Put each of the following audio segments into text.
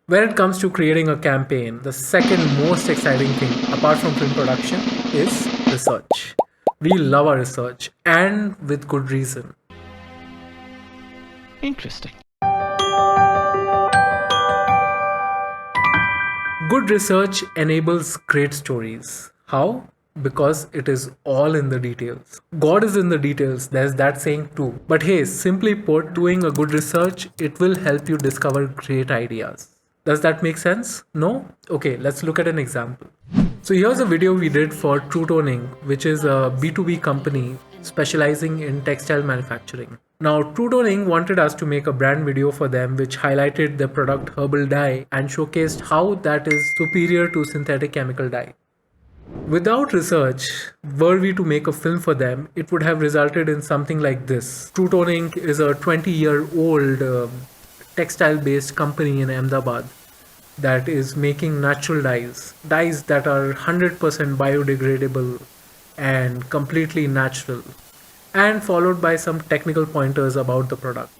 When it comes to creating a campaign, the second most exciting thing, apart from film production, is research. We love our research, and with good reason. Interesting. Good research enables great stories. How? Because it is all in the details. God is in the details, there's that saying too. But hey, simply put, doing a good research, it will help you discover great ideas. Does that make sense? No? Okay, let's look at an example. So here's a video we did for True Toning, which is a B2B company specializing in textile manufacturing. Now, True Toning wanted us to make a brand video for them which highlighted their product herbal dye and showcased how that is superior to synthetic chemical dye. Without research, were we to make a film for them, it would have resulted in something like this. True Toning is a 20-year-old textile-based company in Ahmedabad that is making natural dyes that are 100% biodegradable and completely natural, and followed by some technical pointers about the product.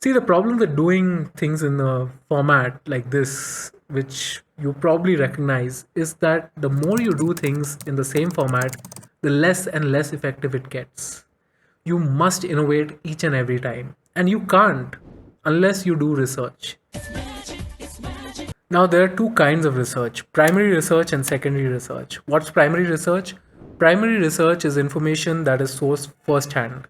See, the problem with doing things in a format like this, which you probably recognize, is that the more you do things in the same format, the less and less effective it gets. You must innovate each and every time, and you can't unless you do research. Now, there are two kinds of research: primary research and secondary research. What's primary research? Primary research is information that is sourced firsthand.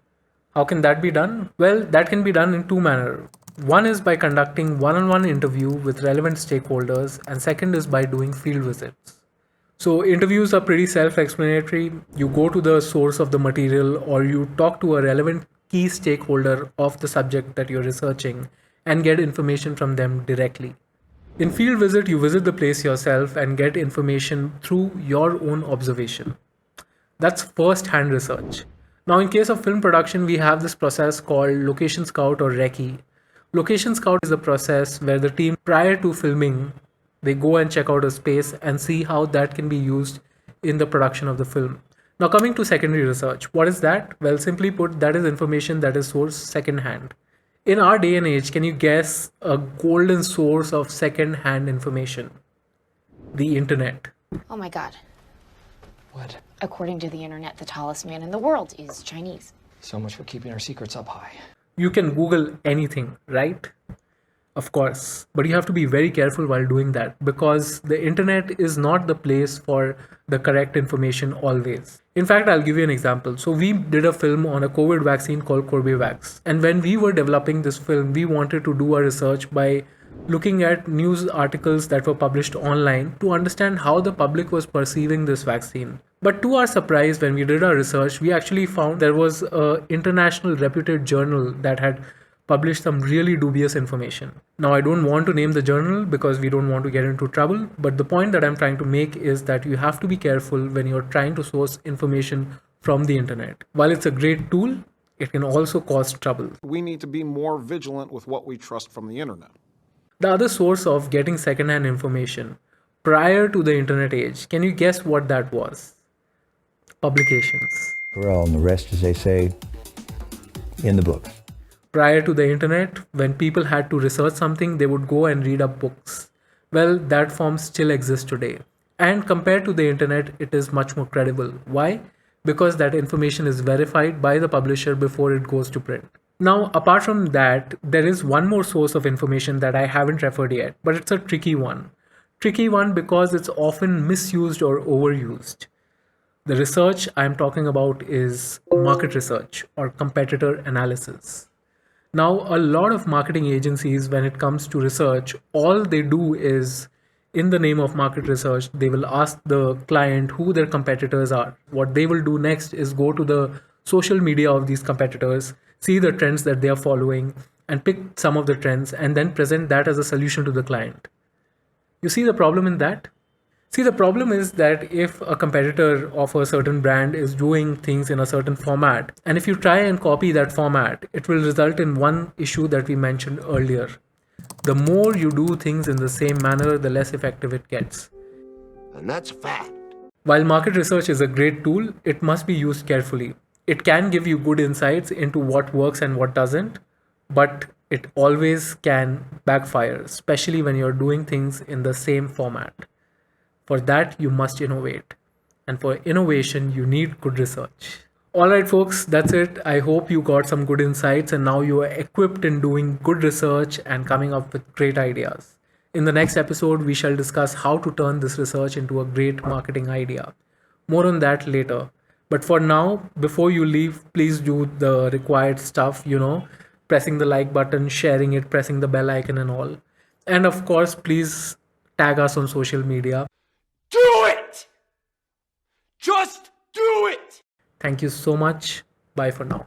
How can that be done? Well, that can be done in two manners. One is by conducting one-on-one interview with relevant stakeholders, and second is by doing field visits. So interviews are pretty self-explanatory. You go to the source of the material or you talk to a relevant key stakeholder of the subject that you're researching and get information from them directly. In field visit, you visit the place yourself and get information through your own observation. That's first-hand research. Now, in case of film production, we have this process called location scout or recce. Location scout is a process where the team, prior to filming, they go and check out a space and see how that can be used in the production of the film. Now, coming to secondary research, what is that? Well, simply put, that is information that is sourced second-hand. In our day and age, can you guess a golden source of second-hand information? The internet. Oh my god. What? According to the internet, the tallest man in the world is Chinese. So much for keeping our secrets up high. You can Google anything, right? Of course, but you have to be very careful while doing that because the internet is not the place for the correct information always. In fact, I'll give you an example. So we did a film on a COVID vaccine called Corbevax. And when we were developing this film, we wanted to do our research by looking at news articles that were published online to understand how the public was perceiving this vaccine. But to our surprise, when we did our research, we actually found there was an international reputed journal that had published some really dubious information. Now, I don't want to name the journal because we don't want to get into trouble, but the point that I'm trying to make is that you have to be careful when you're trying to source information from the internet. While it's a great tool, it can also cause trouble. We need to be more vigilant with what we trust from the internet. The other source of getting secondhand information prior to the internet age, can you guess what that was? Publications. Well, and the rest, as they say, in the books. Prior to the internet, when people had to research something, they would go and read up books. Well, that form still exists today. And compared to the internet, it is much more credible. Why? Because that information is verified by the publisher before it goes to print. Now, apart from that, there is one more source of information that I haven't referred yet, but it's a tricky one. Tricky one because it's often misused or overused. The research I'm talking about is market research or competitor analysis. Now, a lot of marketing agencies, when it comes to research, all they do is, in the name of market research, they will ask the client who their competitors are. What they will do next is go to the social media of these competitors, see the trends that they are following, and pick some of the trends, and then present that as a solution to the client. You see the problem in that? See, the problem is that if a competitor of a certain brand is doing things in a certain format, and if you try and copy that format, it will result in one issue that we mentioned earlier. The more you do things in the same manner, the less effective it gets. And that's a fact. While market research is a great tool, it must be used carefully. It can give you good insights into what works and what doesn't, but it always can backfire, especially when you're doing things in the same format. For that, you must innovate. And for innovation, you need good research. All right, folks, that's it. I hope you got some good insights and now you are equipped in doing good research and coming up with great ideas. In the next episode, we shall discuss how to turn this research into a great marketing idea. More on that later. But for now, before you leave, please do the required stuff, pressing the like button, sharing it, pressing the bell icon, and all. And of course, please tag us on social media. Do it! Just do it! Thank you so much. Bye for now.